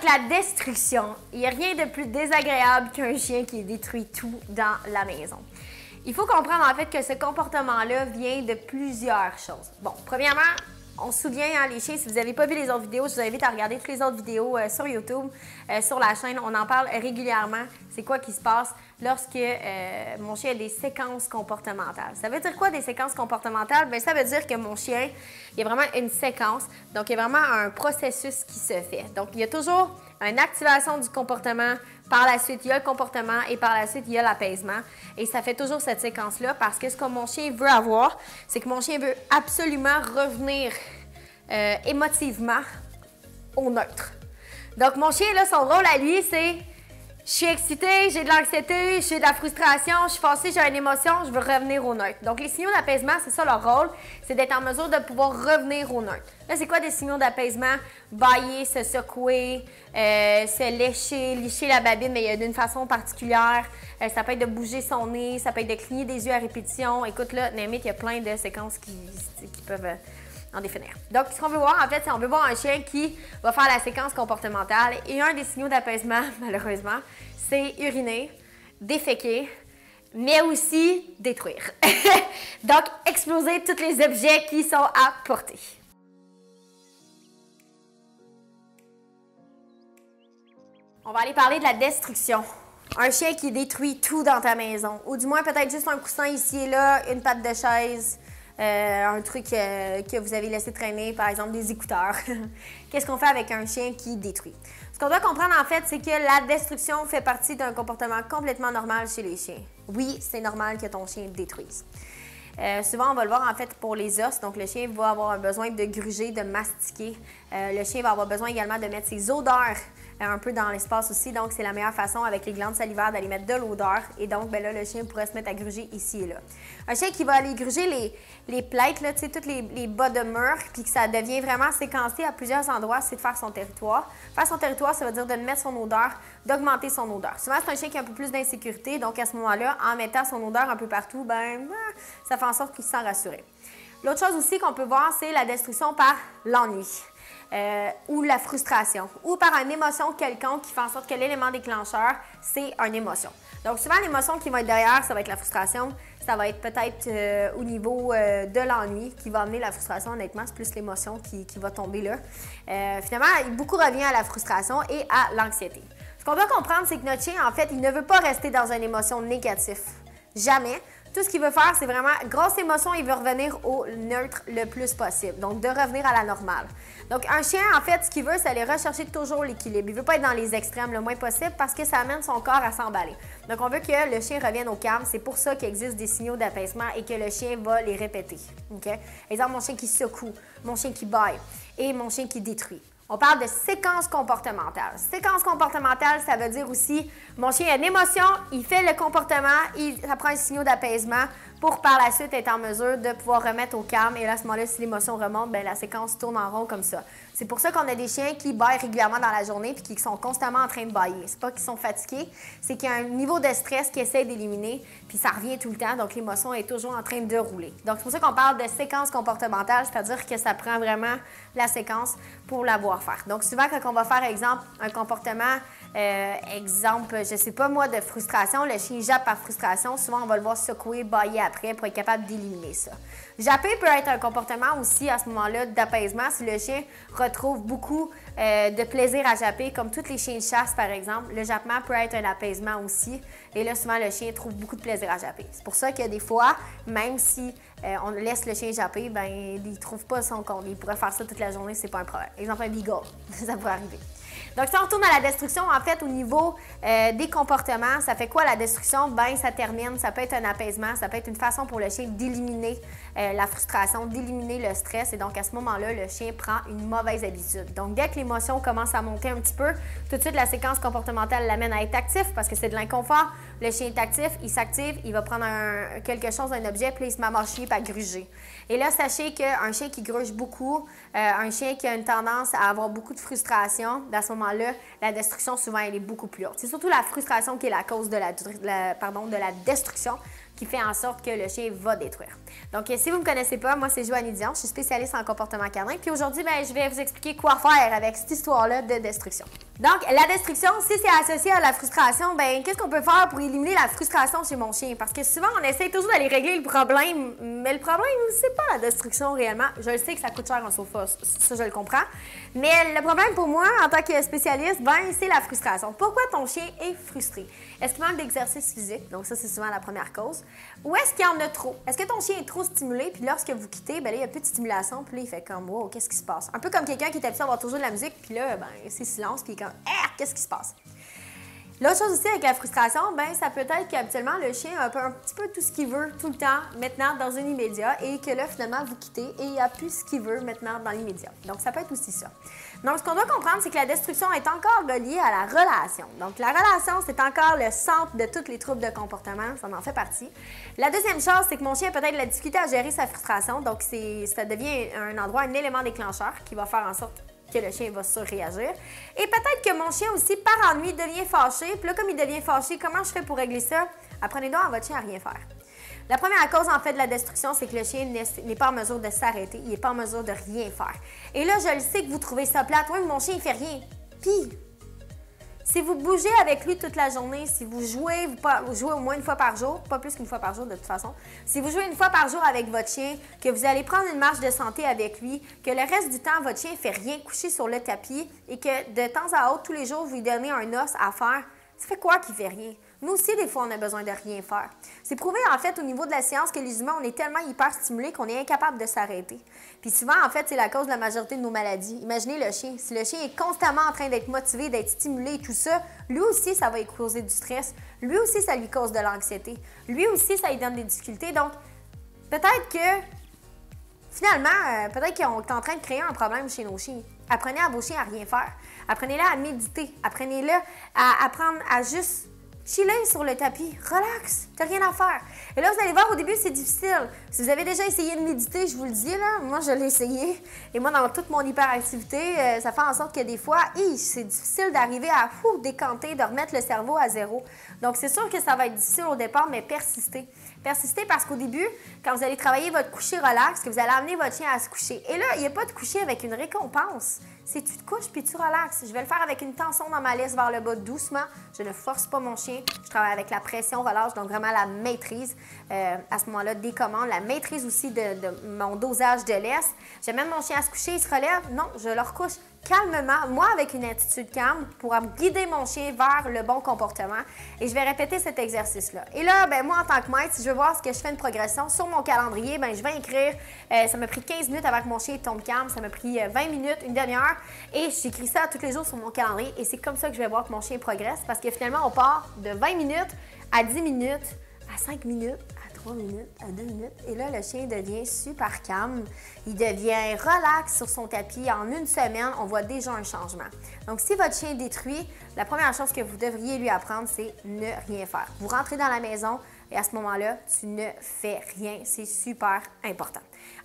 la destruction, il n'y a rien de plus désagréable qu'un chien qui détruit tout dans la maison. Il faut comprendre en fait que ce comportement-là vient de plusieurs choses. Bon, premièrement, on se souvient, hein, les chiens, si vous n'avez pas vu les autres vidéos, je vous invite à regarder toutes les autres vidéos sur YouTube, sur la chaîne. On en parle régulièrement. C'est quoi qui se passe lorsque mon chien a des séquences comportementales. Ça veut dire quoi des séquences comportementales? Bien, ça veut dire que mon chien, il y a vraiment une séquence. Donc, il y a vraiment un processus qui se fait. Donc, il y a toujours une activation du comportement. Par la suite, il y a le comportement et par la suite, il y a l'apaisement. Et ça fait toujours cette séquence-là parce que ce que mon chien veut avoir, c'est que mon chien veut absolument revenir émotivement au neutre. Donc, mon chien, là, son rôle à lui, c'est je suis excitée, j'ai de l'anxiété, j'ai de la frustration, je suis fâchée, j'ai une émotion, je veux revenir au neutre. Donc, les signaux d'apaisement, c'est ça leur rôle, c'est d'être en mesure de pouvoir revenir au neutre. Là, c'est quoi des signaux d'apaisement? Bailler, se secouer, se lécher la babine, mais d'une façon particulière. Ça peut être de bouger son nez, ça peut être de cligner des yeux à répétition. Écoute, là, Némit, il y a plein de séquences qui peuvent en définir. Donc, ce qu'on veut voir, en fait, c'est qu'on veut voir un chien qui va faire la séquence comportementale. Et un des signaux d'apaisement, malheureusement, c'est uriner, déféquer, mais aussi détruire. Donc, exploser tous les objets qui sont à portée. On va aller parler de la destruction. Un chien qui détruit tout dans ta maison. Ou du moins, peut-être juste un coussin ici et là, une patte de chaise, un truc que vous avez laissé traîner, par exemple des écouteurs. Qu'est-ce qu'on fait avec un chien qui détruit? Ce qu'on doit comprendre en fait, c'est que la destruction fait partie d'un comportement complètement normal chez les chiens. Oui, c'est normal que ton chien détruise. Souvent, on va le voir en fait pour les os. Donc, le chien va avoir un besoin de gruger, de mastiquer. Le chien va avoir besoin également de mettre ses odeurs un peu dans l'espace aussi. Donc, c'est la meilleure façon avec les glandes salivaires d'aller mettre de l'odeur. Et donc, ben là, le chien pourrait se mettre à gruger ici et là. Un chien qui va aller gruger les plaites, là, tu sais, tous les bas de mur, puis que ça devient vraiment séquencé à plusieurs endroits, c'est de faire son territoire. Faire son territoire, ça veut dire de mettre son odeur, d'augmenter son odeur. Souvent, c'est un chien qui a un peu plus d'insécurité. Donc, à ce moment-là, en mettant son odeur un peu partout, ben, ça fait en sorte qu'il se sent rassuré. L'autre chose aussi qu'on peut voir, c'est la destruction par l'ennui. Ou la frustration, ou par une émotion quelconque qui fait en sorte que l'élément déclencheur, c'est une émotion. Donc souvent, l'émotion qui va être derrière, ça va être la frustration, ça va être peut-être au niveau de l'ennui qui va amener la frustration, honnêtement, c'est plus l'émotion qui va tomber là. Finalement, beaucoup revient à la frustration et à l'anxiété. Ce qu'on doit comprendre, c'est que notre chien, en fait, il ne veut pas rester dans une émotion négative. Jamais. Tout ce qu'il veut faire, c'est vraiment, grosse émotion, il veut revenir au neutre le plus possible. Donc, de revenir à la normale. Donc, un chien, en fait, ce qu'il veut, c'est aller rechercher toujours l'équilibre. Il ne veut pas être dans les extrêmes le moins possible parce que ça amène son corps à s'emballer. Donc, on veut que le chien revienne au calme. C'est pour ça qu'il existe des signaux d'apaisement et que le chien va les répéter. Okay? Exemple, mon chien qui secoue, mon chien qui bâille et mon chien qui détruit. On parle de séquence comportementale. Séquence comportementale, ça veut dire aussi, mon chien a une émotion, il fait le comportement, ça prend un signal d'apaisement pour par la suite être en mesure de pouvoir remettre au calme. Et là, à ce moment-là, si l'émotion remonte, bien, la séquence tourne en rond comme ça. C'est pour ça qu'on a des chiens qui bâillent régulièrement dans la journée puis qui sont constamment en train de bâiller. C'est pas qu'ils sont fatigués, c'est qu'il y a un niveau de stress qu'ils essaient d'éliminer puis ça revient tout le temps. Donc, l'émotion est toujours en train de rouler. Donc, c'est pour ça qu'on parle de séquence comportementale, c'est-à-dire que ça prend vraiment la séquence pour l'avoir faire. Donc, souvent, quand on va faire, exemple, un comportement, exemple, je sais pas moi, de frustration, le chien jappe par frustration, souvent, on va le voir secouer, bâiller après pour être capable d'éliminer ça. Japper peut être un comportement aussi, à ce moment-là, d'apaisement, si le chien retrouve beaucoup de plaisir à japper, comme tous les chiens de chasse, par exemple. Le jappement peut être un apaisement aussi. Et là, souvent, le chien trouve beaucoup de plaisir à japper. C'est pour ça que des fois, même si on laisse le chien japper, ben, il ne trouve pas son compte. Il pourrait faire ça toute la journée, c'est pas un problème. Exemple, un beagle, ça pourrait arriver. Donc, si on retourne à la destruction, en fait, au niveau des comportements, ça fait quoi la destruction? Ben, ça termine, ça peut être un apaisement, ça peut être une façon pour le chien d'éliminer la frustration, d'éliminer le stress. Et donc, à ce moment-là, le chien prend une mauvaise habitude. Donc, dès que l'émotion commence à monter un petit peu, tout de suite, la séquence comportementale l'amène à être actif parce que c'est de l'inconfort. Le chien est actif, il s'active, il va prendre quelque chose, un objet, puis il se met à marcher, puis à gruger. Et là, sachez qu'un chien qui gruge beaucoup, un chien qui a une tendance à avoir beaucoup de frustration, à ce moment-là, la destruction, souvent, elle est beaucoup plus haute. C'est surtout la frustration qui est la cause de la destruction qui fait en sorte que le chien va détruire. Donc, si vous ne me connaissez pas, moi, c'est Joanie Dion, je suis spécialiste en comportement canin. Puis aujourd'hui, ben, je vais vous expliquer quoi faire avec cette histoire-là de destruction. Donc, la destruction, si c'est associé à la frustration, ben qu'est-ce qu'on peut faire pour éliminer la frustration chez mon chien? Parce que souvent, on essaie toujours d'aller régler le problème, mais le problème, c'est pas la destruction réellement. Je le sais que ça coûte cher un sofa, ça je le comprends. Mais le problème pour moi, en tant que spécialiste, ben c'est la frustration. Pourquoi ton chien est frustré? Est-ce qu'il manque d'exercice physique? Donc ça, c'est souvent la première cause. Ou est-ce qu'il y en a trop? Est-ce que ton chien est trop stimulé, puis lorsque vous quittez, ben là, il n'y a plus de stimulation, puis là, il fait comme, wow, qu'est-ce qui se passe? Un peu comme quelqu'un qui est habitué à avoir toujours de la musique, puis là, ben c'est silence, puis il est comme, qu'est-ce qui se passe? L'autre chose aussi avec la frustration, ben ça peut être qu'habituellement, le chien a un petit peu tout ce qu'il veut tout le temps, maintenant, dans un immédiat, et que là, finalement, vous quittez et il n'y a plus ce qu'il veut maintenant dans l'immédiat. Donc, ça peut être aussi ça. Donc, ce qu'on doit comprendre, c'est que la destruction est encore reliée à la relation. Donc, la relation, c'est encore le centre de tous les troubles de comportement, ça en fait partie. La deuxième chose, c'est que mon chien a peut-être la difficulté à gérer sa frustration, donc ça devient un endroit, un élément déclencheur qui va faire en sorte que le chien va surréagir. Et peut-être que mon chien aussi, par ennui, devient fâché. Puis là, comme il devient fâché, comment je fais pour régler ça? Apprenez donc à votre chien à rien faire. La première cause, en fait, de la destruction, c'est que le chien n'est pas en mesure de s'arrêter. Il n'est pas en mesure de rien faire. Et là, je le sais que vous trouvez ça plate. Oui, mais mon chien, il fait rien. Puis, si vous bougez avec lui toute la journée, si vous jouez au moins une fois par jour, pas plus qu'une fois par jour de toute façon, si vous jouez une fois par jour avec votre chien, que vous allez prendre une marche de santé avec lui, que le reste du temps, votre chien ne fait rien couché sur le tapis et que de temps à autre, tous les jours, vous lui donnez un os à faire, ça fait quoi qu'il ne fait rien? Nous aussi, des fois, on a besoin de rien faire. C'est prouvé, en fait, au niveau de la science que les humains, on est tellement hyper stimulés qu'on est incapable de s'arrêter. Puis souvent, en fait, c'est la cause de la majorité de nos maladies. Imaginez le chien. Si le chien est constamment en train d'être motivé, d'être stimulé et tout ça, lui aussi, ça va lui causer du stress. Lui aussi, ça lui cause de l'anxiété. Lui aussi, ça lui donne des difficultés. Donc, peut-être que, finalement, peut-être qu'on est en train de créer un problème chez nos chiens. Apprenez à vos chiens à rien faire. Apprenez-les à méditer. Apprenez-les à apprendre à juste chiller sur le tapis, relax, t'as rien à faire. Et là, vous allez voir, au début, c'est difficile. Si vous avez déjà essayé de méditer, je vous le dis, là, moi, je l'ai essayé. Et moi, dans toute mon hyperactivité, ça fait en sorte que des fois, c'est difficile d'arriver à décanter, de remettre le cerveau à zéro. Donc, c'est sûr que ça va être difficile au départ, mais persistez. Persistez parce qu'au début, quand vous allez travailler votre coucher relax, que vous allez amener votre chien à se coucher. Et là, il n'y a pas de coucher avec une récompense. C'est tu te couches puis tu relaxes. Je vais le faire avec une tension dans ma laisse vers le bas doucement. Je ne force pas mon chien. Je travaille avec la pression relâche, donc vraiment la maîtrise. À ce moment-là, des commandes, la maîtrise aussi de mon dosage de laisse. J'amène mon chien à se coucher, il se relève. Non, je le recouche calmement, moi avec une attitude calme pour guider mon chien vers le bon comportement. Et je vais répéter cet exercice-là. Et là, ben, moi, en tant que maître, si je veux voir ce que je fais une progression sur mon calendrier, ben, je vais écrire, ça m'a pris 15 minutes avant que mon chien tombe calme, ça m'a pris 20 minutes, une demi-heure, et j'écris ça tous les jours sur mon calendrier. Et c'est comme ça que je vais voir que mon chien progresse, parce que finalement, on part de 20 minutes à 10 minutes, à 5 minutes, à 3 minutes, à 2 minutes. Et là, le chien devient super calme. Il devient relax sur son tapis. En une semaine, on voit déjà un changement. Donc, si votre chien est détruit, la première chose que vous devriez lui apprendre, c'est ne rien faire. Vous rentrez dans la maison et à ce moment-là, tu ne fais rien. C'est super important.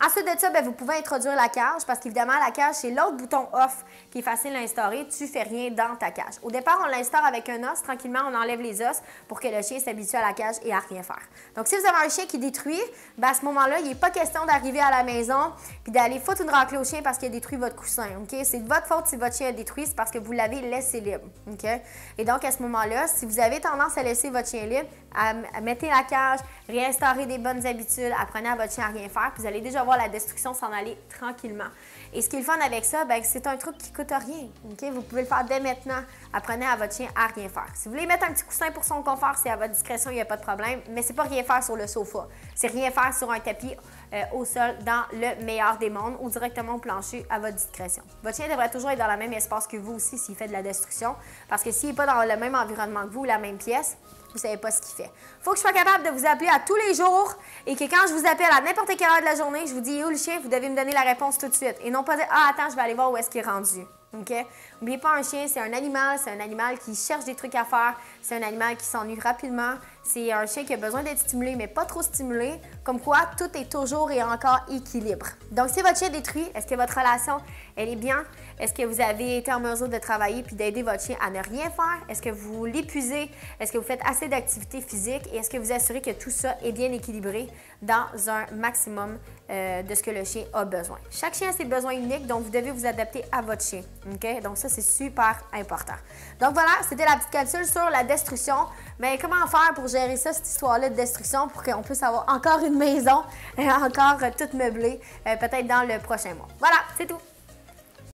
Ensuite de ça, bien, vous pouvez introduire la cage parce qu'évidemment, la cage, c'est l'autre bouton off qui est facile à instaurer. Tu ne fais rien dans ta cage. Au départ, on l'instaure avec un os. Tranquillement, on enlève les os pour que le chien s'habitue à la cage et à rien faire. Donc, si vous avez un chien qui détruit, bien, à ce moment-là, il n'est pas question d'arriver à la maison puis d'aller foutre une raclée au chien parce qu'il a détruit votre coussin. Okay? C'est de votre faute si votre chien a détruit, c'est parce que vous l'avez laissé libre. Okay? Et donc, à ce moment-là, si vous avez tendance à laisser votre chien libre, mettez la cage, réinstaurez des bonnes habitudes, apprenez à votre chien à rien faire, puis vous allez déjà voir la destruction s'en aller tranquillement. Et ce qui est le fun avec ça, bien, c'est un truc qui ne coûte rien. Okay? Vous pouvez le faire dès maintenant. Apprenez à votre chien à rien faire. Si vous voulez mettre un petit coussin pour son confort, c'est à votre discrétion, il n'y a pas de problème, mais c'est pas rien faire sur le sofa. C'est rien faire sur un tapis au sol dans le meilleur des mondes ou directement au plancher à votre discrétion. Votre chien devrait toujours être dans le même espace que vous aussi s'il fait de la destruction, parce que s'il n'est pas dans le même environnement que vous ou la même pièce, vous ne savez pas ce qu'il fait. Il faut que je sois capable de vous appeler à tous les jours et que quand je vous appelle à n'importe quelle heure de la journée, je vous dis « Où le chien? » Vous devez me donner la réponse tout de suite. Et non pas dire « Ah, attends, je vais aller voir où est-ce qu'il est rendu. » Okay? N'oubliez pas, un chien, c'est un animal qui cherche des trucs à faire, c'est un animal qui s'ennuie rapidement, C'est un chien qui a besoin d'être stimulé, mais pas trop stimulé. Comme quoi, tout est toujours et encore équilibre. Donc, si votre chien détruit, est-ce que votre relation, elle est bien? Est-ce que vous avez été en mesure de travailler puis d'aider votre chien à ne rien faire? Est-ce que vous l'épuisez? Est-ce que vous faites assez d'activité physique? Et est-ce que vous assurez que tout ça est bien équilibré dans un maximum de ce que le chien a besoin? Chaque chien a ses besoins uniques, donc vous devez vous adapter à votre chien. OK? Donc ça, c'est super important. Donc voilà, c'était la petite capsule sur la destruction. Mais comment faire pour gérer ça, cette histoire-là de destruction, pour qu'on puisse avoir encore une maison, encore toute meublée, peut-être dans le prochain mois. Voilà, c'est tout.